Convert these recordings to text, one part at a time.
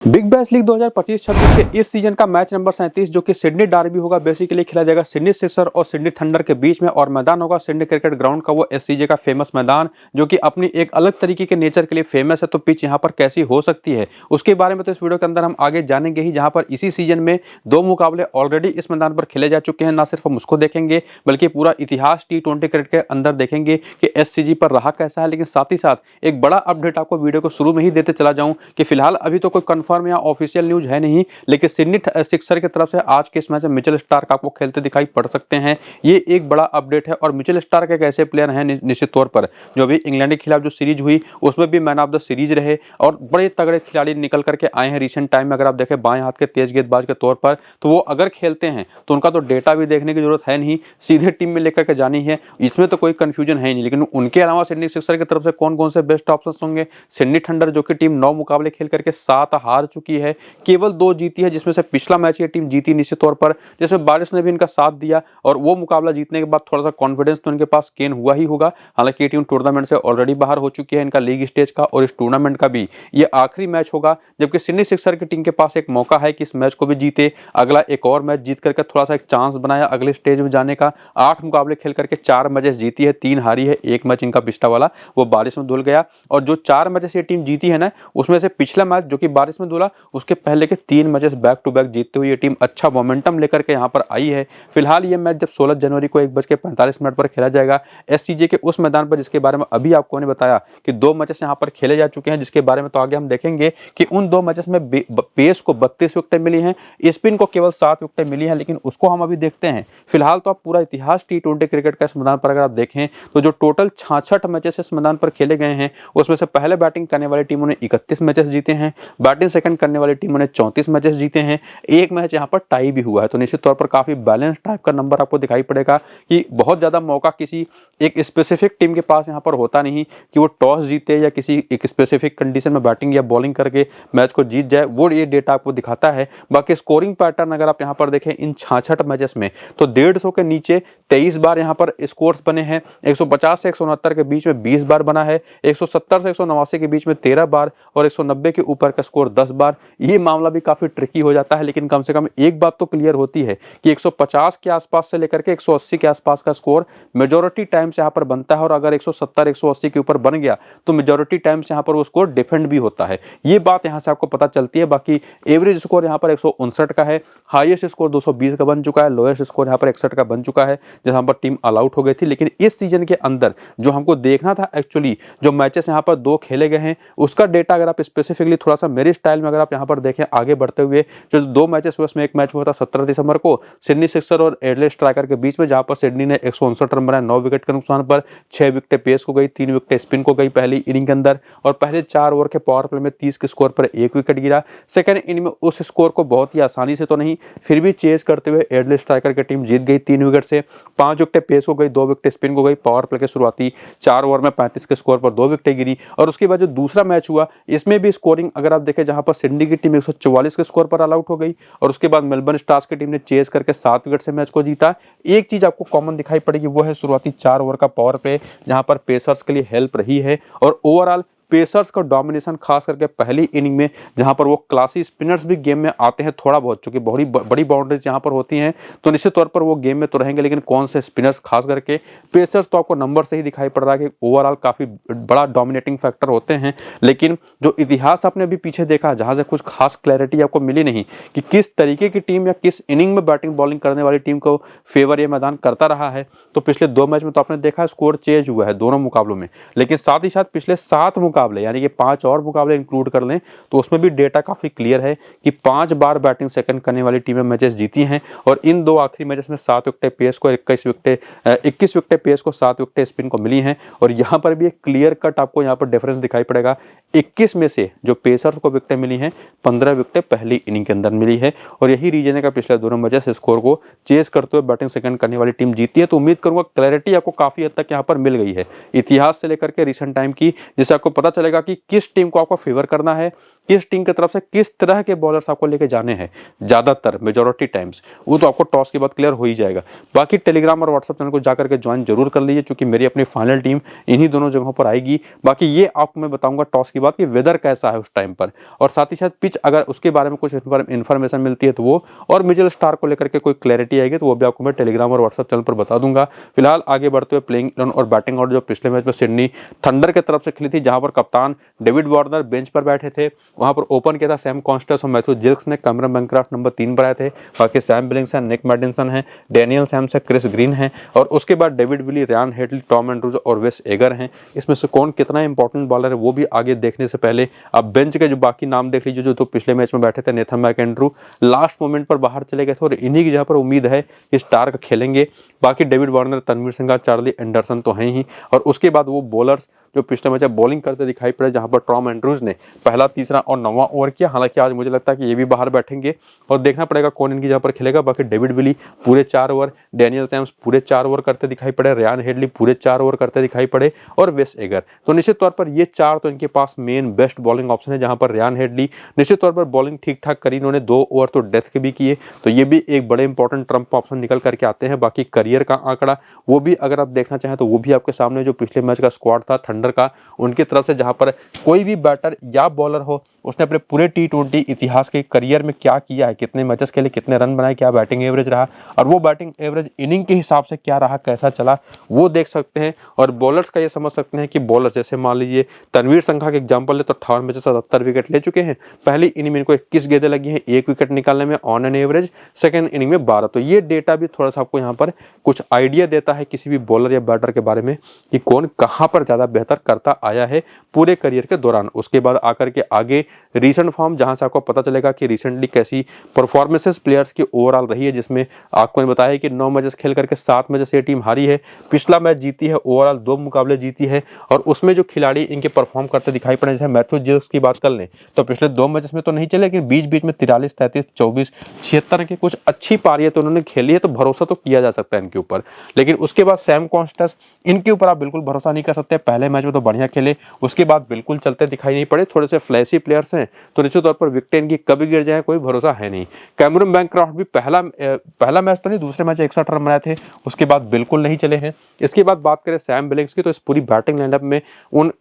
Big bash league 2025-26 के इस season का मैच नंबर 37 जो कि सिडनी डार्बी होगा बेसिकली खेला जाएगा सिडनी सिक्सर और सिडनी थंडर के बीच में और मैदान होगा सिडनी क्रिकेट ग्राउंड का वो एससीजे का फेमस मैदान जो कि अपनी एक अलग तरीके के नेचर के लिए फेमस है। तो पिच यहाँ पर कैसी हो सकती है उसके बारे में तो इस वीडियो के अंदर हम आगे जानेंगे ही, जहाँ पर इसी सीजन में 2 मुकाबले ऑलरेडी इस मैदान पर खेले जा चुके हैं। ना सिर्फ हम उसको देखेंगे बल्कि पूरा इतिहास T20 क्रिकेट के अंदर देखेंगे कि एससीजी पर रहा कैसा है। लेकिन साथ ही साथ एक बड़ा अपडेट आपको वीडियो को शुरू में ही देते चला जाऊं कि फिलहाल अभी तो कोई कंफर्म या ऑफिशियल न्यूज है नहीं, लेकिन सिडनी सिक्सर की तरफ से आज के इस मैच में मिचेल स्टार्क आपको खेलते दिखाई पड़ सकते हैं। ये एक बड़ा अपडेट है और मिचेल स्टार्क एक ऐसे प्लेयर हैं निश्चित तौर पर जो अभी इंग्लैंड के खिलाफ जो सीरीज हुई उसमें भी मैन ऑफ द सीरीज रहे और बड़े तगड़े खिलाड़ी निकल करके आए हैं रिसेंट टाइम में। अगर आप देखें बाएं हाथ के तेज गेंदबाज के तौर पर तो वो अगर खेलते हैं तो उनका तो डेटा भी देखने की जरूरत है नहीं, सीधे टीम में लेकर के जानी है, इसमें तो कोई कंफ्यूजन है नहीं। लेकिन उनके अलावा सिडनी सिक्सर की तरफ से कौन कौन से बेस्ट ऑप्शंस होंगे? सिडनी थंडर जो कि टीम 9 मुकाबले खेल करके 7 हार चुकी है, केवल 2 जीती है, जिसमें से पिछला मैच ये टीम जीती निश्चित तौर पर, जिसमें बारिश ने भी इनका साथ दिया और वो मुकाबला जीतने के बाद थोड़ा सा कॉन्फिडेंस तो इनके पास गेन हुआ ही होगा। हालांकि ये टीम टूर्नामेंट से ऑलरेडी बाहर हो चुकी है, इनका लीग स्टेज का और इस टूर्नामेंट का भी ये आखिरी मैच होगा। जबकि सिडनी सिक्सर की टीम के पास एक मौका है कि इस मैच को भी जीते, अगला एक और मैच जीत करके थोड़ा सा एक चांस बनाया अगले स्टेज में जाने का। 8 मुकाबले खेल करके 4 मैचेस जीती है, 3 हारी है, एक मैच इनका पिछला वाला वो बारिश में धुल गया। और जो 4 मैचेस ये टीम जीती है ना, उसमें से पिछला मैच जो कि बारिश में धुला उसके पहले के 3 मैचेस बैक टू बैक जीतते हुए ये टीम अच्छा मोमेंटम लेकर के यहाँ पर आई है। फिलहाल ये मैच जब 16 जनवरी को 1:45 पर खेला जाएगा एससीजे के उस मैदान पर, जिसके बारे में अभी आपको ने बताया कि 2 मैचेस यहाँ पर खेले जा चुके हैं, जिसके बारे में तो आगे हम देखेंगे कि उन 2 मैचेस में पेस को 32 विकेटें मिली हैं, स्पिन को केवल 7 विकेटें मिली हैं, लेकिन उसको हम अभी देखते हैं। फिलहाल तो आप पूरा इतिहास T20 क्रिकेट का इस मैदान पर अगर आप देखें तो जो टोटल 66 मैचेस इस मैदान पर खेले गए हैं उसमें से पहले बैटिंग करने वाली टीमों ने 31 मैचेस जीते हैं, बैटिंग सेकंड करने वाली टीमों ने 34 मैचेस जीते हैं, एक मैच यहाँ पर टाई भी हुआ है। तो निश्चित तौर पर काफी बैलेंस टाइप का नंबर आपको दिखाई पड़ेगा कि बहुत ज्यादा मौका किसी एक स्पेसिफिक टीम के पास यहाँ पर होता नहीं कि वो टॉस जीते या किसी एक स्पेसिफिक कंडीशन में बैटिंग या बॉलिंग करके मैच को जीत जाए, वो ये डेटा आपको दिखाता है। बाकी स्कोरिंग पैटर्न अगर आप यहाँ पर देखें इन 66 मैचेस में तो 150 के नीचे 23 बार यहाँ पर स्कोर्स बने हैं, 150 से 169 के बीच में 20 बार बना है, 170 से 189 के बीच में 13 बार और 190 के ऊपर का स्कोर 10 बार। ये मामला भी काफी ट्रिकी हो जाता है, लेकिन कम से कम एक बात तो क्लियर होती है कि 150 के आसपास से लेकर के 180 के आसपास का स्कोर मेजॉरिटी टाइम्स यहाँ पर बनता है और अगर 170 180 के ऊपर बन गया तो मेजॉरिटी टाइम्स यहाँ पर वो स्कोर डिफेंड भी होता है। ये बात यहाँ से आपको पता चलती है। बाकी एवरेज स्कोर यहाँ पर 159 का है, हाईएस्ट स्कोर 220 का बन चुका है, लोएस्ट स्कोर यहाँ पर 61 का बन चुका है, जहां पर टीम ऑल आउट हो गई थी। लेकिन इस सीजन के अंदर जो हमको देखना था एक्चुअली जो मैचेस यहाँ पर 2 खेले गए हैं उसका डेटा अगर आप स्पेसिफिकली थोड़ा सा मेरे स्टाइल में अगर आप यहाँ पर देखें आगे बढ़ते हुए, जो 2 मैचेस हुए उसमें एक मैच हुआ था 17 दिसंबर को सिडनी सिक्सर और एडलेड स्ट्राइकर के बीच में, जहां पर सिडनी ने 159 रन बनाए 9 विकेट के नुकसान पर, 6 विकेटें पेस को गई, 3 विकेटें स्पिन को गई पहली इनिंग के अंदर और पहले 4 ओवर के पावर प्ले में 30 के स्कोर पर 1 विकेट गिरा। सेकंड इनिंग में उस स्कोर को बहुत ही आसानी से तो नहीं फिर भी चेज करते हुए एडलेड स्ट्राइकर की टीम जीत गई 3 विकेट से, 5 विकेटें पेस को गई, 2 विकेटें स्पिन को गई। पावर प्ले के शुरुआती 4 ओवर में 35 के स्कोर पर 2 विकेटें गिरी। और उसके बाद जो दूसरा मैच हुआ इसमें भी स्कोरिंग अगर आप देखें जहां पर सिडनी की टीम 144 के स्कोर पर ऑल आउट हो गई और उसके बाद मेलबर्न स्टार्स की टीम ने चेस करके 7 विकेट से मैच को जीता। एक चीज आपको कॉमन दिखाई पड़ेगी वो है शुरुआती 4 ओवर का पावर प्ले, जहां पर पेसर्स के लिए हेल्प रही है और ओवरऑल पेसर्स का डोमिनेशन खास करके पहली इनिंग में, जहां पर वो क्लासी स्पिनर्स भी गेम में आते हैं थोड़ा बहुत, चूंकि बड़ी बाउंड्रीज यहां पर होती हैं तो निश्चित तौर पर वो गेम में तो रहेंगे, लेकिन कौन से स्पिनर्स खास करके पेसर्स तो आपको नंबर से ही दिखाई पड़ रहा है कि ओवरऑल काफी बड़ा डोमिनेटिंग फैक्टर होते हैं। लेकिन जो इतिहास आपने अभी पीछे देखा जहां से कुछ खास क्लैरिटी आपको मिली नहीं कि किस तरीके की टीम या किस इनिंग में बैटिंग बॉलिंग करने वाली टीम को फेवर ये मैदान करता रहा है, तो पिछले 2 मैच में तो आपने देखा स्कोर चेंज हुआ है दोनों मुकाबलों में। लेकिन साथ ही साथ पिछले 7 मुकाबले यानी कि 5 और मुकाबले इंक्लूड कर लें तो उसमें भी डेटा काफी क्लियर है कि 5 बार बैटिंग सेकंड करने वाली टीमें मैचेस जीती हैं और इन 2 आखिरी मैचेस में 7 विकेटें पेस को 21 विकेटें पेस को 7 विकेटें स्पिन को मिली हैं। और यहां पर भी एक क्लियर कट आपको यहां पर डिफरेंस दिखाई पड़ेगा, 21 में से जो पेसर्स को विकेटें मिली हैं 15 विकेटें पहली इनिंग के अंदर मिली है और यही रीजन है कि पिछले दोनों मैचेस स्कोर को चेस करते हुए बैटिंग सेकंड करने वाली टीम जीती है। तो उम्मीद करूंगा क्लैरिटी आपको काफी हद तक यहां पर मिल गई है इतिहास से लेकर के रिसेंट टाइम की, जिससे आपको पता पता चलेगा कि किस टीम को आपको फेवर करना है, किस टीम की तरफ से किस तरह के बॉलर्स आपको लेके जाने हैं। ज़्यादातर मेजॉरिटी टाइम्स वो तो आपको टॉस के बाद क्लियर हो ही जाएगा। बाकी टेलीग्राम और व्हाट्सएप चैनल को जाकर के ज्वाइन जरूर कर लीजिए, क्योंकि मेरी अपनी फाइनल टीम इन्हीं दोनों जगहों पर आएगी। बाकी ये आपको मैं बताऊंगा टॉस के बाद कि वेदर कैसा है उस टाइम पर, और साथ ही साथ पिच अगर उसके बारे में कुछ इन्फॉर्मेशन मिलती है तो वो, और मिचेल स्टार्क को लेकर के कोई क्लैरिटी आएगी तो वो भी आपको मैं टेलीग्राम और व्हाट्सएप चैनल पर बता दूंगा। फिलहाल आगे बढ़ते हुए प्लेइंग 11 और बैटिंग ऑर्डर जो पिछले मैच में सिडनी थंडर की तरफ से खेली थी, जहां पर कप्तान डेविड वार्नर बेंच पर बैठे थे। वहां पर ओपन किया था सैम कॉन्स्टेंस और मैथ्यू जिल्क्स ने। कैमरन बैनक्राफ्ट नंबर 3 पर आए थे। बाकी सैम बिलिंग्स है, निक मैडिसन है, डैनियल सैम्स है, क्रिस ग्रीन है, और उसके बाद David Willey, Ryan Hadley, Tom Andrews और वेस एगर हैं। इसमें से कौन कितना इंपॉर्टेंट बॉलर है वो भी आगे देखने से पहले आप बेंच के जो बाकी नाम देख लीजिए, जो तो पिछले मैच में बैठे थे। नेथन मैकेंड्रू लास्ट मोमेंट पर बाहर चले गए थे और इन्हीं की जगह पर उम्मीद है कि स्टार्क खेलेंगे। बाकी David Warner, Tanveer Singh, Charlie Anderson तो हैं ही, और उसके बाद वो बॉलर्स जो पिछले मैच बॉलिंग करते दिखाई पड़े, जहां पर टॉम एंड्रूज ने पहला, तीसरा और 9वां ओवर किया। हालांकि आज मुझे लगता है कि ये भी बाहर बैठेंगे और देखना पड़ेगा कौन इनकी जगह पर खेलेगा। बाकी डेविड विली पूरे 4 ओवर, डैनियल सैम्स पूरे 4 ओवर करते दिखाई पड़े, रयान हेडली पूरे 4 ओवर करते दिखाई पड़े, और वेस एगर। तो निश्चित तौर पर ये 4 तो इनके पास मेन बेस्ट बॉलिंग ऑप्शन है, जहां पर रयान हेडली निश्चित तौर पर बॉलिंग ठीक ठाक करी, इन्होंने 2 ओवर तो डेथ के भी किए, तो ये भी एक बड़े इंपॉर्टेंट ट्रम्प ऑप्शन निकल करके आते हैं। बाकी करियर का आंकड़ा वो भी अगर आप देखना चाहें तो वो भी आपके सामने, जो पिछले मैच का स्क्वाड था थंडर का, उनकी तरफ से, जहां पर कोई भी बैटर या बॉलर हो उसने अपने पूरे T20 इतिहास के करियर में क्या किया है, कितने मैचेस खेले, कितने रन बनाए, क्या बैटिंग एवरेज रहा, और वो बैटिंग एवरेज इनिंग के हिसाब से क्या रहा, कैसा चला, वो देख सकते हैं। और बॉलर्स का ये समझ सकते हैं कि बॉलर जैसे मान लीजिए तनवीर संघा के एग्जांपल ले तो 58 मैचेस 77 विकेट ले चुके हैं। पहली इनिंग में इनको 21 गेंदें लगी हैं, 1 विकेट निकालने में on an average, second inning में 12। तो ये डेटा भी थोड़ा सा आपको यहाँ पर कुछ आइडिया देता है किसी भी बॉलर या बैटर के बारे में कि कौन कहाँ पर ज़्यादा बेहतर करता आया है पूरे करियर के दौरान। उसके बाद आकर के आगे रीसेंट फॉर्म, जहां से आपको पता चलेगा कि रिसेंटली कैसी परफॉर्मेंसेस प्लेयर्स की ओवरऑल रही है, जिसमें आपको मैंने बताया कि 9 मैचेस खेल करके 7 मैचेस ये टीम हारी है, पिछला मैच जीती है, ओवरऑल 2 मुकाबले जीती है। और उसमें जो खिलाड़ी इनके परफॉर्म करते दिखाई पड़े, जैसे मैथ्यू जिल्क्स की बात कर लें तो पिछले 2 मैचेस में तो नहीं चले, लेकिन बीच बीच में 43, 33, 24, 76 की कुछ अच्छी पारियां तो उन्होंने खेली है, तो भरोसा तो किया जा सकता है इनके ऊपर। लेकिन उसके बाद सैम कॉन्स्टेंस, इनके ऊपर आप बिल्कुल भरोसा नहीं कर सकते। पहले मैच में तो बढ़िया खेले, उसके बाद बिल्कुल चलते दिखाई नहीं पड़े, थोड़े से फ्लैशी प्लेयर्स हैं, तो निश्चित तौर पर विकेट इनकी कभी गिर जाए कोई भरोसा है नहीं। कैमरन बैनक्राफ्ट भी पहला मैच तो नहीं, दूसरे मैच 61 रन बनाए थे, उसके बाद बिल्कुल नहीं चले हैं। इसके बाद बात करें सैम बिलिंग्स की, तो इस पूरी बैटिंग लाइनअप में उन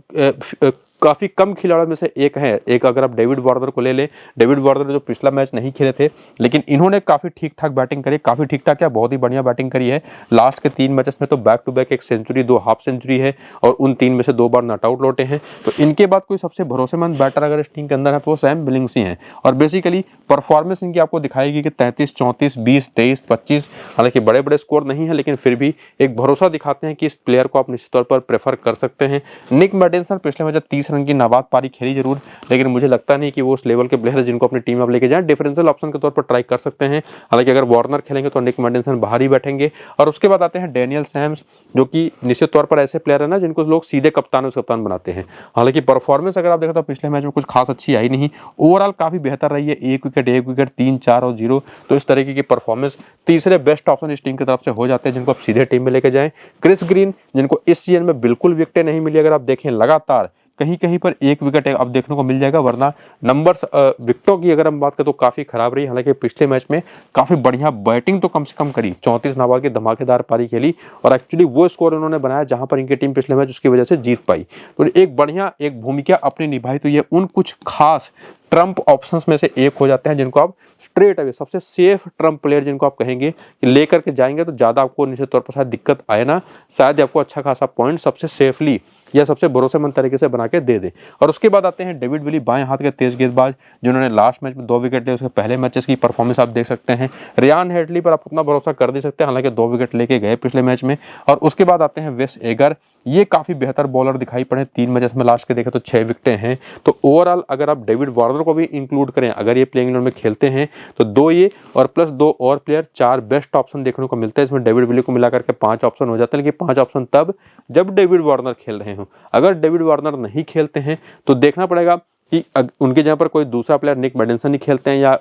काफ़ी कम खिलाड़ियों में से एक है। एक अगर आप डेविड वार्नर को ले लें, डेविड वार्नर जो पिछला मैच नहीं खेले थे, लेकिन इन्होंने काफ़ी ठीक ठाक बैटिंग करी, काफ़ी ठीक ठाक क्या बहुत ही बढ़िया बैटिंग करी है। लास्ट के 3 मैचेस में तो back to back 1 century, 2 half century है, और उन 3 में से 2 बार नॉट आउट लौटे हैं। तो इनके बाद कोई सबसे भरोसेमंद बैटर अगर इस टीम के अंदर है तो वो सैम बिलिंग्स ही हैं। और बेसिकली परफॉर्मेंस इनकी आपको दिखाएगी कि 33, 34, 20, 23, 25, हालांकि बड़े बड़े स्कोर नहीं है, लेकिन फिर भी एक भरोसा दिखाते हैं कि इस प्लेयर को आप निश्चित तौर पर प्रेफर कर सकते हैं। निक मैडिसन पिछले मैच 30 रन की नाबाद पारी खेली जरूर, लेकिन मुझे लगता नहीं कि वो उस लेवल के प्लेयर है जिनको अपनी टीम में आप लेके जाएं। डिफरेंशियल ऑप्शन के तौर पर ट्राई कर सकते हैं। हालांकि अगर वार्नर खेलेंगे तो निक मैडिसन बाहर ही बैठेंगे। और उसके बाद आते हैं डैनियल सैम्स, जो कि निश्चित तौर पर ऐसे प्लेयर है ना जिनको लोग सीधे कप्तान बनाते हैं। हालांकि परफॉर्मेंस अगर आप देखें तो पिछले मैच में कुछ खास अच्छी आई नहीं, ओवरऑल काफी बेहतर रही है, 1 विकेट, 3, 4 और 0। तो इस तरीके की परफॉर्मेंस तीसरे बेस्ट ऑप्शन इस टीम की तरफ से हो जाते हैं, जिनको आप सीधे टीम में लेके जाएं। क्रिस ग्रीन, जिनको इस सीजन में बिल्कुल विकेटें नहीं मिली, अगर आप देखें लगातार कहीं कहीं पर 1 विकेट अब देखने को मिल जाएगा, वरना नंबर्स विकेटों की अगर हम बात करें तो काफ़ी खराब रही। हालांकि पिछले मैच में काफ़ी बढ़िया बैटिंग तो कम से कम करी, 34 नाबाद की धमाकेदार पारी खेली, और एक्चुअली वो स्कोर उन्होंने बनाया जहां पर इनकी टीम पिछले मैच उसकी वजह से जीत पाई। तो एक बढ़िया एक भूमिका अपनी निभाई। तो ये उन कुछ खास ट्रम्प ऑप्शंस में से एक हो जाते हैं जिनको आप स्ट्रेट अवे सबसे सेफ ट्रम्प प्लेयर जिनको आप कहेंगे कि लेकर के जाएंगे तो ज़्यादा आपको निश्चित तौर पर शायद दिक्कत आए ना, शायद आपको अच्छा खासा पॉइंट सबसे सेफली या सबसे भरोसेमंद तरीके से बना के दे दे। और उसके बाद आते हैं डेविड विली, बाएं हाथ के तेज गेंदबाज, जिन्होंने लास्ट मैच में 2 विकेट लिए। उसके पहले मैचेस की परफॉर्मेंस आप देख सकते हैं। रयान हेडली पर आप उतना भरोसा कर नहीं सकते, हालांकि 2 विकेट लेके गए पिछले मैच में। और उसके बाद आते हैं वेस एगर, ये काफ़ी बेहतर बॉलर दिखाई पड़े, 3 मैचेस में लास्ट के देखें तो 6 विकेटें हैं। तो ओवरऑल अगर आप डेविड वार्नर को भी इंक्लूड करें, अगर ये प्लेइंग इलेवन में खेलते हैं तो 2 ये और प्लस 2 और प्लेयर, 4 बेस्ट ऑप्शन देखने को मिलते हैं। इसमें डेविड विली को मिलाकर के 5 ऑप्शन हो जाते हैं, लेकिन 5 ऑप्शन तब जब डेविड वार्नर खेल रहे हो। अगर डेविड वार्नर नहीं खेलते हैं तो देखना पड़ेगा कि उनके जगह पर कोई दूसरा प्लेयर निक मेडिसन ही खेलते हैं या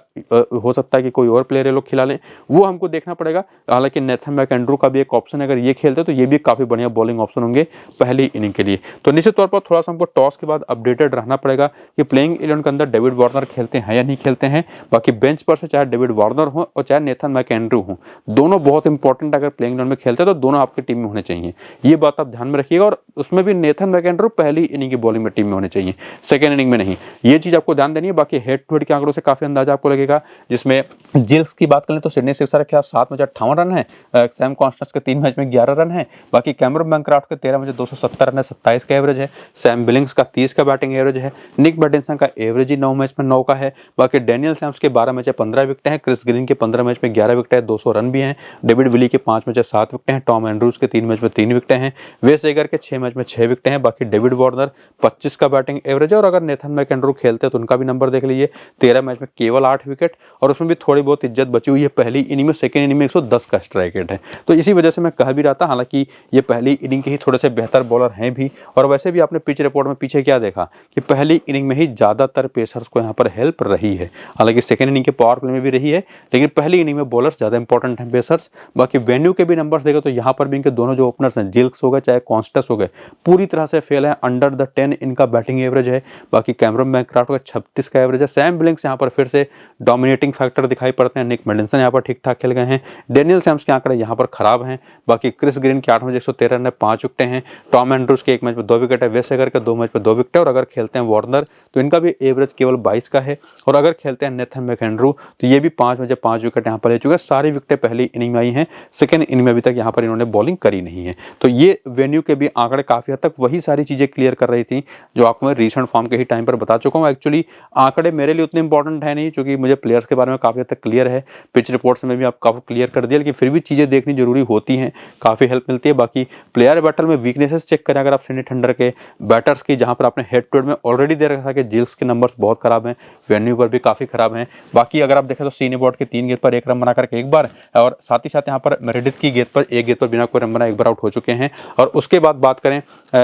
हो सकता है कि कोई और प्लेयर ये लोग खिला लें, वो हमको देखना पड़ेगा। हालांकि नेथन मैकेंड्रू का भी एक ऑप्शन है, अगर ये खेलते तो ये भी काफ़ी बढ़िया बॉलिंग ऑप्शन होंगे पहली इनिंग के लिए। तो निश्चित तौर पर थोड़ा सा हमको टॉस के बाद अपडेटेड रहना पड़ेगा कि प्लेइंग 11 के अंदर डेविड वार्नर खेलते हैं या नहीं खेलते हैं। बाकी बेंच पर से चाहे डेविड वार्नर हो और चाहे नेथन मैकेंड्रू हो, दोनों बहुत इंपॉर्टेंट, अगर प्लेइंग 11 में खेलते हैं तो दोनों आपकी टीम में होने चाहिए, ये बात आप ध्यान में रखिएगा। और उसमें भी नेथन मैकेंड्रू पहली इनिंग की बॉलिंग में टीम में होने चाहिए, सेकेंड इनिंग में नहीं, ये चीज़ आपको ध्यान देनी है। बाकी हेड टू हेड के आंकड़ों से काफ़ी अंदाजा आपको लगेगा, जिसमें जिल्स की बात करें तो सिडनी सिक्सर के 7 मैच 58 रन है, सैम कॉन्स्टेंस के 3 मैच में 11 रन है, बाकी कैमरन बैनक्राफ्ट के 13 मैच 270 रन है, 27 का एवरेज है, सैम बिलिंग्स का 30 का बैटिंग एवरेज है, निक मेडिसन का एवरेज ही 9 मैच में 9 का है, बाकी डैनियल सैम्स के 12 मैच 15 विकेट हैं, क्रिस ग्रीन के 15 मैच में 11 विकेट है, 200 रन भी हैं, डेविड विली के 5 मैच 7 विकेट हैं, टॉम एंड्रूज के 3 मैच में 3 विकेट हैं, वेस एगर के 6 मैच में 6 विकेट हैं, बाकी डेविड वार्नर 25 का बैटिंग एवरेज है। और अगर नेथन मैकेंड्रू खेलते हैं तो उनका भी नंबर देख लीजिए, 13 मैच में केवल 8 विकेट, और उसमें भी थोड़ी बहुत इज्जत बची हुई है पहली इनिंग में, सेकेंड इनिंग में 110 का स्ट्राइक रेट है। तो इसी वजह से मैं कह भी रहा था, हालांकि ये पहली इनिंग के ही थोड़े से बेहतर बॉलर हैं भी, और वैसे भी आपने पिच रिपोर्ट में पीछे क्या देखा कि पहली इनिंग में ही ज़्यादातर पेसर्स को यहाँ पर हेल्प रही है, हालांकि सेकेंड इनिंग के पावर प्ले में भी रही है, लेकिन पहली इनिंग में बॉलर्स ज़्यादा इंपॉर्टेंट हैं पेसर्स। बाकी वेन्यू के भी नंबर्स देखो तो यहाँ पर भी इनके दोनों जो ओपनर्स हैं, जिल्क्स हो गए चाहे कॉन्स्टेंस हो गए, पूरी तरह से फेल है, अंडर द 10 इनका बैटिंग एवरेज है। बाकी कैमरन बैनक्राफ्ट का 36 का एवरेज है, सैम बिलिंग्स यहाँ पर फिर से डोमिनेटिंग फैक्टर दिखाई पड़ते हैं, निक मेडिसन यहाँ पर ठीक ठाक खेल गए हैं, डेनियल सैम्स के आंकड़े यहाँ पर खराब हैं, बाकी क्रिस ग्रीन के 8 मैच 113 रन है, 5 विकेट हैं, टॉम एंड्रूज के 1 मैच में 2 विकेट है, वेस एगर के 2 मैच में 2 विकेट है, और अगर खेलते हैं वार्नर तो इनका भी एवरेज केवल 22 का है, और अगर खेलते हैं नेथन मैकेंड्रू तो ये भी 5 मैच 5 विकेट यहाँ पर ले चुके हैं। सारी विकेटें पहली इनिंग में आई हैं, सेकेंड इनिंग में अभी तक यहाँ पर इन्होंने बॉलिंग करी नहीं है। तो ये वेन्यू के भी आंकड़े काफ़ी हद तक वही सारी चीज़ें क्लियर कर रही थी जो आपको मैं रीसेंट फॉर्म के ही टाइम पर बता चुका हूँ। एक्चुअली आंकड़े मेरे लिए उतने इंपॉर्टेंट है नहीं, क्योंकि मुझे प्लेयर्स के बारे में काफ़ी हद तक क्लियर है, पिच रिपोर्ट्स में भी आप काफ़ी क्लियर कर दिया, लेकिन फिर भी चीज़ें देखनी जरूरी होती हैं, काफ़ी हेल्प मिलती है। बाकी प्लेयर बैटल में वीकनेसेस चेक करें अगर आप सिडनी थंडर के बैटर्स की, जहाँ पर आपने हेड टू हेड में ऑलरेडी दे रखा है कि जिल्स के नंबर्स बहुत खराब हैं, वेन्यू पर भी काफ़ी खराब हैं। बाकी अगर आप देखें तो सीने बोर्ड के 3 गेंद पर 1 रन बना करके एक बार, और साथ ही साथ यहाँ पर मेरेडिथ की गेंद पर 1 गेंद पर बिना कोई रन बना एक बार आउट हो चुके हैं। और उसके बाद बात करें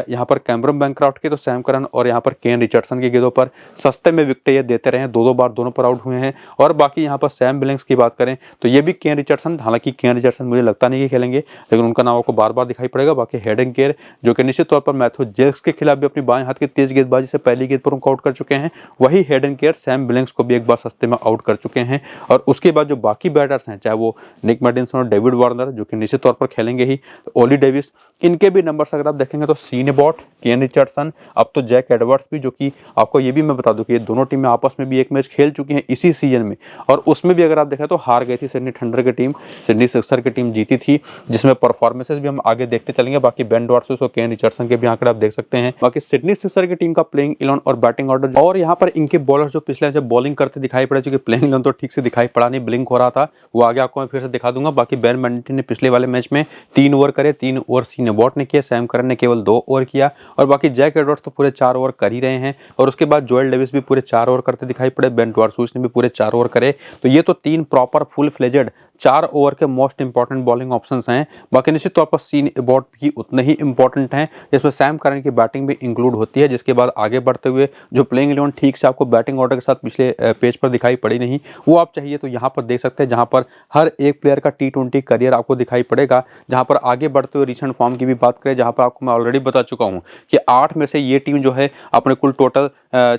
यहाँ पर कैमरन बैनक्राफ्ट की, तो सैम करन और यहाँ पर केन रिचर्डसन की गेंदों पर सस्ते में विकेट ये देते रहे हैं, 2-2 बार दोनों पर आउट हुए हैं। और बाकी यहाँ पर सैम बिलिंग्स की बात करें तो ये भी केन रिचर्डसन, हालांकि केन रिचर्डसन मुझे लगता नहीं कि खेलेंगे, लेकिन उनका नाम आपको बार बार दिखाई पड़ेगा। बाकी हेडन केयर जो कि निश्चित तौर पर मैथ्यू जिल्क्स के खिलाफ भी अपनी बाएं हाथ की तेज गेंदबाजी से पहली गेंद पर उनको आउट कर चुके हैं, वही हेडन केयर सैम बिलिंग्स को भी एक बार सस्ते में आउट कर चुके हैं। और उसके बाद जो बाकी बैटर्स हैं, चाहे वो निक मेडिसन और डेविड वार्नर जो कि निश्चित तौर पर खेलेंगे ही, ओली डेविस, इनके भी नंबर्स अगर आप देखेंगे तो सीन एबॉट, केन रिचर्डसन, अब तो जैक एडवर्ड्स भी, जो कि आपको ये भी मैं बता दूं कि ये दोनों टीमें आपस में भी एक मैच खेल चुकी हैं इसी सीजन में, और उसमें भी अगर आप देखें तो हार गई थी सिडनी थंडर की टीम, सिडनी सिक्सर की टीम जीती थी, जिसमें परफॉर्मेंसेस भी हम आगे देखते चलेंगे। बाकी बेन डॉर्सेस और केन रिचर्डसन के भी आंकड़े आप देख सकते हैं। बाकी सिडनी सिक्सर की टीम का प्लेइंग 11 और बैटिंग ऑर्डर, और यहाँ पर इनके बॉलर्स जो पिछले जब बॉलिंग करते दिखाई पड़े, चूंकि प्लेइंग 11 तो ठीक से दिखाई पड़ा नहीं, ब्लिंक हो रहा था, वो आगे आपको मैं फिर से दिखा दूंगा। बाकी बेन मेंडिस ने पिछले वाले मैच में 3 ओवर करे, 3 ओवर सीन एबॉट ने किया, सैम करन ने केवल 2 ओवर किया, और बाकी जैक एडवर्ड्स तो पूरे 4 ओवर कर ही रहे हैं। और उसके बाद जोएल डेविस भी पूरे 4 ओवर करते दिखाई पड़े, बेन डॉर्सेस ने भी पूरे 4 ओवर करे। तो ये तो 3 प्रॉपर फुल फ्लेजेड 4 ओवर के मोस्ट इंपॉर्टेंट बॉलिंग ऑप्शंस हैं। बाकी निश्चित तौर पर सीन एबॉट भी उतने ही इंपॉर्टेंट हैं, जिसमें सैम करन की बैटिंग भी इंक्लूड होती है। जिसके बाद आगे बढ़ते हुए जो प्लेइंग 11 ठीक से आपको बैटिंग ऑर्डर के साथ पिछले पेज पर दिखाई पड़ी नहीं, वो आप चाहिए तो यहाँ पर देख सकते हैं, जहाँ पर हर एक प्लेयर का T20 करियर आपको दिखाई पड़ेगा। जहाँ पर आगे बढ़ते हुए रिसेंट फॉर्म की भी बात करें, जहाँ पर आपको मैं ऑलरेडी बता चुका हूँ कि 8 में से ये टीम जो है अपने कुल टोटल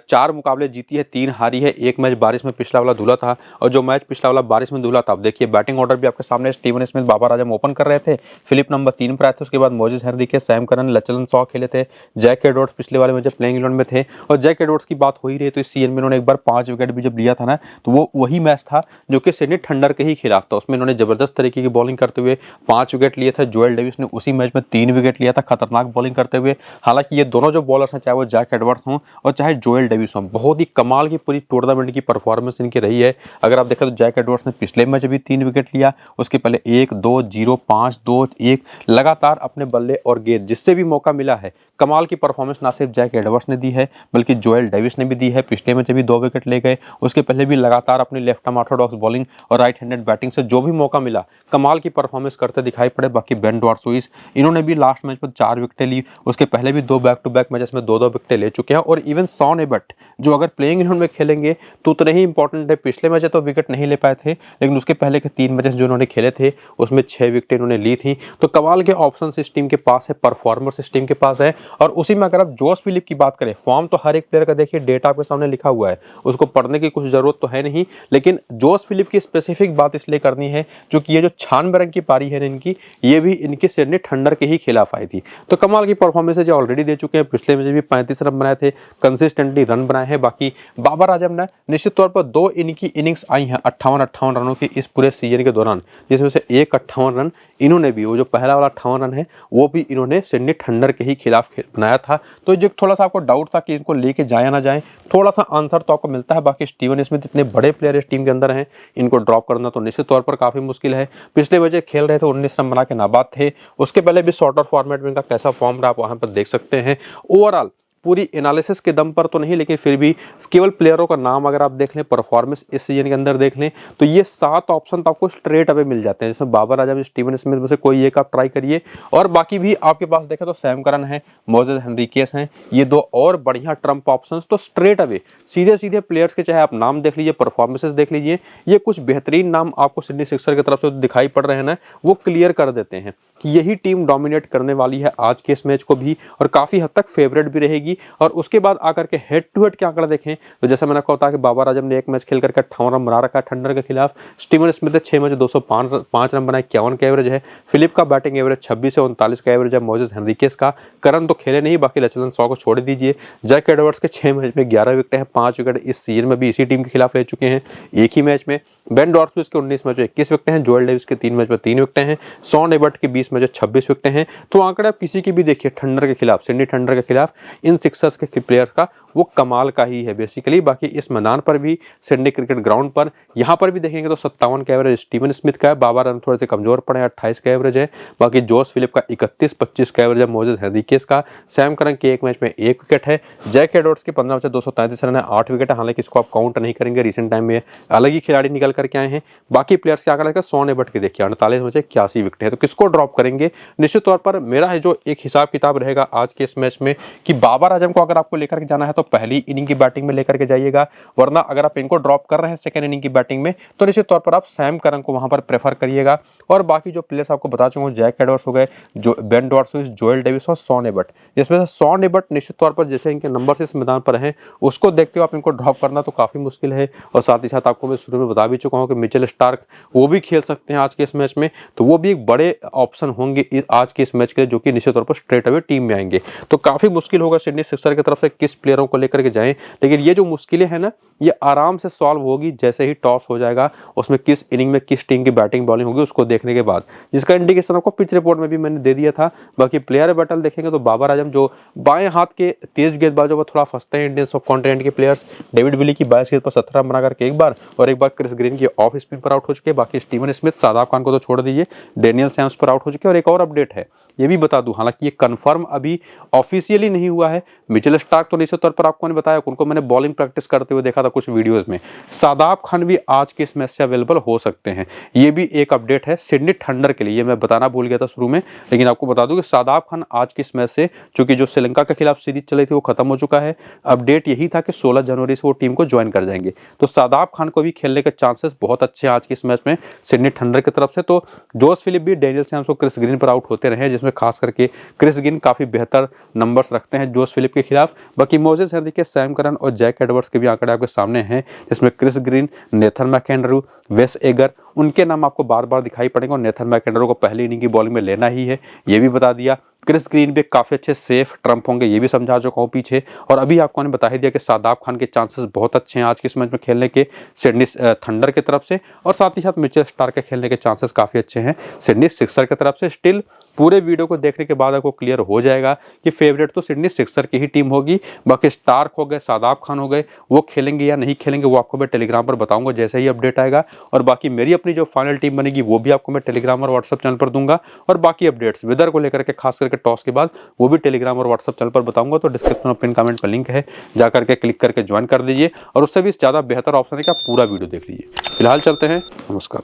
4 मुकाबले जीती है, 3 हारी है, 1 मैच बारिश में पिछला वाला धुला था, और जो मैच पिछला वाला बारिश में धुला था, आप देखिए बैटिंग ऑर्डर भी आपके सामने, Steven Smith Babar Azam open कर रहे थे, फिलिप नंबर 3 पर आए थे, उसके बाद Moses हेनरिके, Sam Curran, Lachlan saw खेले थे, जैक एडवर्ड्स पिछले वाले मैच प्लेइंग 11 में थे। और जैक एडवर्ड्स की बात हो ही रही तो इस सीजन में इन्होंने एक बार 5 विकेट भी जब लिया था ना, तो वो वही मैच था जो कि सिडनी थंडर के ही खिलाफ था, उसमें इन्होंने जबरदस्त तरीके की बॉलिंग करते हुए 5 विकेट लिए थे। जोएल डेविस ने उसी मैच में 3 विकेट लिया था, खतरनाक बॉलिंग करते हुए। हालांकि ये दोनों जो बॉलर्स हैं, चाहे वो जैक एडवर्ड्स हों और चाहे जोएल डेविस हों, बहुत ही कमाल की पूरी टूर्नामेंट की परफॉर्मेंस इनकी रही है। अगर आप देखें तो जैक एडवर्ड्स ने पिछले मैच भी 3 विकेट लिया, उसके पहले 1, 2, 0, 5, 2, 1 लगातार अपने बल्ले और गेंद जिससे भी मौका मिला है, कमाल की परफॉर्मेंस ना सिर्फ जैक एडवर्ड्स ने दी है बल्कि जोएल डेविस ने भी दी है। पिछले मैच भी 2 विकेट ले गए, उसके पहले भी लगातार अपनी लेफ्ट आर्म ऑर्थोडॉक्स बॉलिंग और राइट हैंडेड बैटिंग से जो भी मौका मिला कमाल की परफॉर्मेंस करते दिखाई पड़े। बाकी बेन डॉर्सेस, इन्होंने भी लास्ट मैच पर 4 विकेटें ली, उसके पहले भी 2 बैक टू बैक मैचेस में 2-2 विकेटें ले चुके हैं। और इवन शॉन एबर्ट जो अगर प्लेइंग इलेवन में खेलेंगे तो उतने ही इंपॉर्टेंट है। पिछले मैच तो विकेट नहीं ले पाए थे, लेकिन उसके पहले के 3 मैचेस जो उन्होंने खेले थे उसमें 6 विकेटें उन्होंने ली थी। तो कमाल के ऑप्शन इस टीम के पास है, परफॉर्मर्स इस टीम के पास है। और उसी में अगर आप जोश फिलिप की बात करें, फॉर्म तो हर एक प्लेयर का देखिए डेटा आपके सामने लिखा हुआ है, उसको पढ़ने की कुछ जरूरत तो है नहीं, लेकिन जोश फिलिप की स्पेसिफिक बात इसलिए करनी है क्योंकि ये जो 96 रन की पारी है इनकी, ये भी इनकी सिडनी थंडर के ही खिलाफ आई थी। तो कमाल की परफॉर्मेंस जो ऑलरेडी दे चुके हैं, पिछले मैच भी 35 रन बनाए थे, कंसिस्टेंटली रन बनाए हैं। बाकी बाबर आजम ने निश्चित तौर पर 2 इनकी इनिंग्स आई हैं 58 रनों की इस पूरे सीजन के दौरान, जिसमें से एक 58 रन इन्होंने भी, वो जो पहला वाला 58 रन है वो भी इन्होंने सिडनी थंडर के ही खिलाफ बनाया था। तो जो थोड़ा सा आपको डाउट था कि इनको लेके जाए ना जाए, थोड़ा सा आंसर तो आपको मिलता है। बाकी स्टीवन स्मिथ इतने बड़े प्लेयर इस टीम के अंदर हैं, इनको ड्रॉप करना तो निश्चित तौर पर काफी मुश्किल है। पिछले मैच खेल रहे थे 19 रन बना के नाबाद थे, उसके पहले भी शॉर्टर फॉर्मेट में इनका कैसा फॉर्म रहा आप वहां पर देख सकते हैं। ओवरऑल पूरी एनालिसिस के दम पर तो नहीं, लेकिन फिर भी केवल प्लेयरों का नाम अगर आप देख लें, परफॉर्मेंस इस सीजन के अंदर देख लें, तो ये 7 ऑप्शन तो आपको स्ट्रेट अवे मिल जाते हैं, जिसमें बाबर आजम, स्टीवन स्मिथ में से कोई एक आप ट्राई करिए। और बाकी भी आपके पास देखें तो सैम करन है, मोजेस हेनरिकेस हैं, ये 2 और बढ़िया ट्रम्प ऑप्शंस। तो स्ट्रेट अवे सीधे सीधे प्लेयर्स के चाहे आप नाम देख लीजिए, परफॉर्मेंसेस देख लीजिए, ये कुछ बेहतरीन नाम आपको सिडनी सिक्सर की तरफ से दिखाई पड़ रहे हैं ना, वो क्लियर कर देते हैं कि यही टीम डोमिनेट करने वाली है आज के इस मैच को भी, और काफी हद तक फेवरेट भी रहेगी। और उसके बाद आकर के हेड टू हेड के आंकड़ा देखें तो जैसा मैंने आपको बताया कि बाबर आजम ने एक मैच खेल करके 58 रन बना रखा है थंडर के खिलाफ, स्टीवन स्मिथ ने 6 मैच 205 रन बनाए, 51 का एवरेज है, फिलिप का बैटिंग एवरेज 26 से 39 का एवरेज है, मोजेस हेनरिकेस का, करन तो खेले नहीं, बाकी लचलन सॉ को छोड़ दीजिए, जैक एडवर्ड्स के 6 मैच में 11 विकेट हैं, 5 विकेट इस सीजन में भी इसी टीम के खिलाफ ले चुके हैं एक ही मैच में। बेन डॉर्सविस के 19 मैच में 21 विकेट हैं, जोएल डेविस के 3 मैच में 3 विकेट हैं, शॉन एबर्ट के 20 मैच में 26 विकेट हैं। तो आंकड़े आप किसी की भी देखिए थंडर के खिलाफ, सिडनी थंडर के खिलाफ इन सिक्सर्स के प्लेयर्स का वो कमाल का ही है बेसिकली। बाकी इस मैदान पर भी, सिडनी क्रिकेट ग्राउंड पर, यहाँ पर भी देखेंगे तो 57 का एवरेज स्टीवन स्मिथ का है, बाबर रन थोड़े से कमजोर पड़े, 28 का एवरेज है। बाकी जोश फिलिप का 31-25 का एवरेज है, मोजेस हेनरिकेस का, सैम करन के एक मैच में 1 विकेट है, जैक एडवर्ड्स के 15 मैच 233 रन है, 8 विकेट है, हालांकि इसको आप काउंट नहीं करेंगे, रिसेंट टाइम में अलग ही खिलाड़ी निकल करके आए हैं। बाकी प्लेयर्स के आंकड़ा शॉन एबर्ट के देखिए 48 में से 81 विकेट है, तो किसको ड्रॉप करेंगे? निश्चित तौर पर मेरा है जो एक हिसाब किताब रहेगा आज के इस मैच में कि बाबर आजम को अगर आपको लेकर के जाना है तो पहली इनिंग की बैटिंग में लेकर के जाइएगा, वरना अगर आप इनको ड्रॉप कर रहे हैं सेकंड इनिंग की बैटिंग में तो निश्चित तौर पर आप सैम करन को वहां पर प्रेफर करिएगा। और बाकी जो प्लेयर्स आपको बता चुका हूं, जैक एडवर्ड्स हो गए, जो बेन डॉर्सविस, जोएल डेविस और शॉन एबर्ट, जिसमें से शॉन एबर्ट निश्चित तौर पर जैसे इनके नंबर इस मैदान पर हैं उसको देखते हुए आप इनको ड्रॉप करना तो काफी मुश्किल है। और साथ ही साथ आपको मैं शुरू में बता भी चुका हूं कि मिचेल स्टार्क वो भी खेल सकते हैं आज के इस मैच में, तो वो भी एक बड़े ऑप्शन होंगे आज के इस मैच के लिए, जो कि निश्चित तौर पर स्ट्रेट अवे टीम में आएंगे। तो काफी मुश्किल होगा सिडनी सिक्सर की तरफ से किस प्लेयरों को लेकर के जाएं, लेकिन ये जो मुश्किलें हैं ना, ये आराम से सॉल्व होगी जैसे ही टॉस हो जाएगा, उसमें किस इनिंग में किस टीम की बैटिंग बॉलिंग होगी उसको देखने के बाद, जिसका इंडिकेशन आपको पिच रिपोर्ट में भी मैंने दे दिया था। बाकी प्लेयर बैटल देखेंगे तो बाबर आजम जो बाएं हाथ के तेज गेंदबाजों पर थोड़ा फंसते हैं इंडियन सब कॉन्टिनेंट के प्लेयर्स, डेविड विली की 22 गेंद पर 17 रन बना करके एक बार, और एक बार क्रिस ग्रीन की ऑफ स्पिन पर आउट हो चुके। बाकी स्टीवन स्मिथ, शादाब खान को तो छोड़ दीजिए, डेनियल सैम्स पर आउट हो चुके। और एक और अपडेट है, ये भी बता दूं, हालांकि ये कंफर्म अभी ऑफिशियली नहीं हुआ है, मिचेल स्टार्क तो निश्चित तौर पर आपको मैंने बताया, उनको मैंने बॉलिंग प्रैक्टिस करते हुए देखा था कुछ वीडियोस में, शादाब खान भी आज के इस मैच से अवेलेबल हो सकते हैं। ये भी एक अपडेट है सिडनी थंडर के लिए, मैं बताना भूल गया था शुरू में, लेकिन आपको बता दूं कि शादाब खान आज के इस मैच से, चूंकि जो श्रीलंका के खिलाफ सीरीज चली थी वो खत्म हो चुका है, अपडेट यही था कि 16 जनवरी से वो टीम को ज्वाइन कर जाएंगे, तो शादाब खान को भी खेलने के चांसेस बहुत अच्छे हैं आज के इस मैच में सिडनी थंडर की तरफ से। तो जोश फिलिप भी, डेनियल सैम्स को क्रिस ग्रीन पर आउट होते रहे, जिसमें खास करके क्रिस ग्रीन काफी बेहतर नंबर्स रखते हैं जोश फिलिप के खिलाफ। बाकी मोजेस हेनरिकेस, सैम करन और जैक एडवर्ड्स के भी आंकड़े आपके सामने हैं, जिसमें क्रिस ग्रीन, नेथन मैकेंडरू, वेस एगर, उनके नाम आपको बार बार दिखाई पड़ेंगे, और नेथन मैकेंडरू को पहली इनिंग की बॉलिंग में लेना ही है, ये भी बता दिया। क्रिस ग्रीन भी काफी अच्छे सेफ ट्रम्प होंगे, ये भी समझा चुका हूं पीछे। और अभी आपको मैंने बता ही दिया कि शादाब खान के चांसेस बहुत अच्छे हैं आज के इस मैच में खेलने के सिडनी थंडर की तरफ से, और साथ ही साथ मिचेल स्टार्क के खेलने के चांसेस काफी अच्छे हैं सिडनी सिक्सर की तरफ से। स्टिल पूरे वीडियो को देखने के बाद आपको क्लियर हो जाएगा कि फेवरेट तो सिडनी सिक्सर की ही टीम होगी। बाकी स्टार्क हो गए, शादाब खान हो गए, वो खेलेंगे या नहीं खेलेंगे वो आपको मैं टेलीग्राम पर बताऊंगा जैसे ही अपडेट आएगा। और बाकी मेरी अपनी जो फाइनल टीम बनेगी वो भी आपको मैं टेलीग्राम और व्हाट्सअप चैनल पर दूंगा, और बाकी अपडेट्स वेदर को लेकर के खास करके टॉस के बाद वो भी टेलीग्राम और व्हाट्सअप चैनल पर बताऊंगा। तो डिस्क्रिप्शन और पिन कमेंट पर लिंक है, जाकर के क्लिक करके ज्वाइन कर दीजिए, और उससे भी ज़्यादा बेहतर ऑप्शन है कि आप पूरा वीडियो देख लीजिए। फिलहाल चलते हैं, नमस्कार।